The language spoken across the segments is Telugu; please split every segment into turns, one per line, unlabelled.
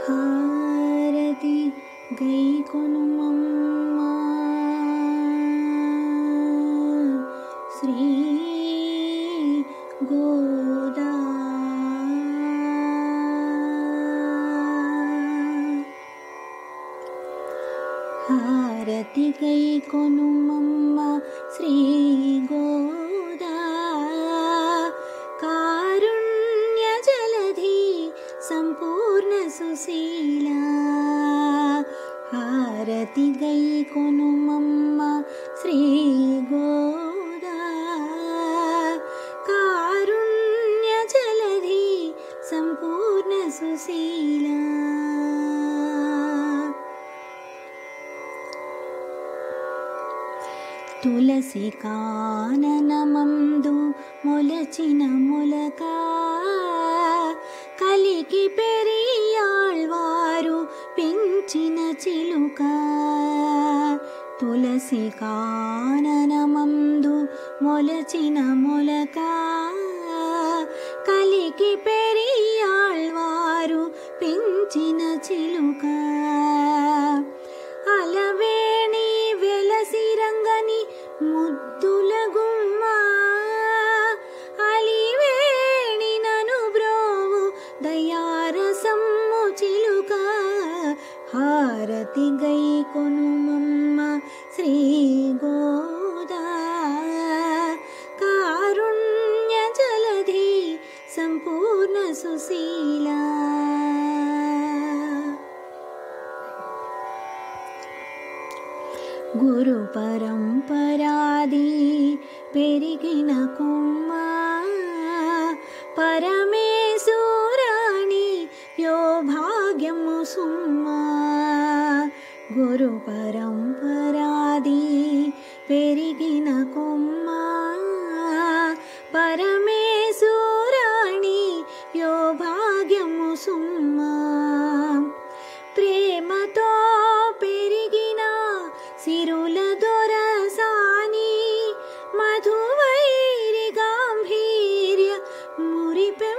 హారతి గైకొనుమమ్మా శ్రీ గోదా. హారతి గైకొనుమమ్మా శ్రీ గోదా, కారుణ్య జలధి సంపూర్ణ సుశీలా. హారతి గైకొనుమమ్మా శ్రీ గోదా, కారుణ్య జలధి సంపూర్ణ సుశీలా. తులసి కాననమందు మొలచిన మొలక, కలికి పెరియాళ్వారు పెంచిన చిలుక. తులసి కాననమందు మొలచిన మొలక, కలికి పెరియాళ్వారు పెంచిన చిలుక. అలవేణి వెలసిరంగని ముద్దుల గుమ్మ, అలివేణి నను బ్రోవు దయారసమ్ము చిలుక. హారతి గైకొనుమమ్మా శ్రీ గోదా, కారుణ్య జలధి సంపూర్ణ సుశీలా. గురు పరంపరాది పెరిగిన కొమ్మ, పరమేశ్వరాణి యో భాగ్యము సుమ్మ. గురు పరంపరాది పెరిగిన కొమ్మ, పరమేశ్వరాణి యో భాగ్యము సుమ్మ. ప్రేమతో పెరిగిన సిరుల దొరసాని, మధువైరి గాంభీర్య మురిపెంపురాణి.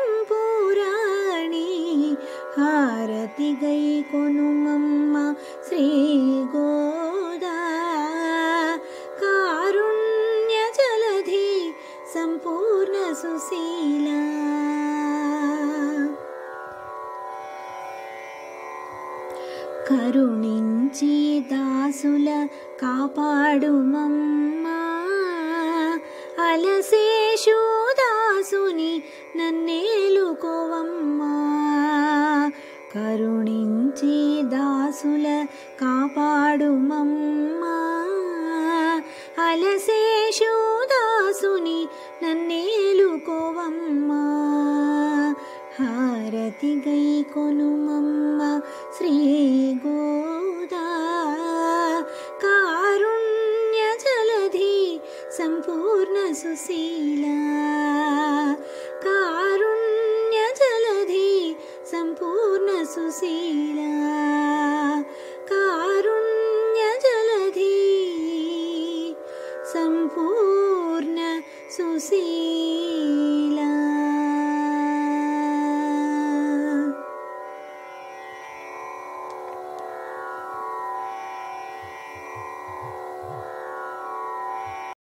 హారతి గైకొనుమమ్మా శ్రీ గోదా, కారుణ్య జలధి సంపూర్ణ సుశీలా. కరుణించి దాసుల కాపాడుమమ్మా, అలసేషు దాసుని నన్నేలుకోవమ్మా. కరుణించి దాసుల కాపాడుమమ్మా, అలసేషు దాసుని నన్నేలుకోవమ్మా. హారతి గైకొనుమమ్మా శ్రీ గోదా, కారుణ్య జలధి సంపూర్ణ సుశీలా. కారుణ్య జలధి సంపూర్ణ సుశీలా. కారుణ్య జలధి సంపూర్ణ సుశీలా.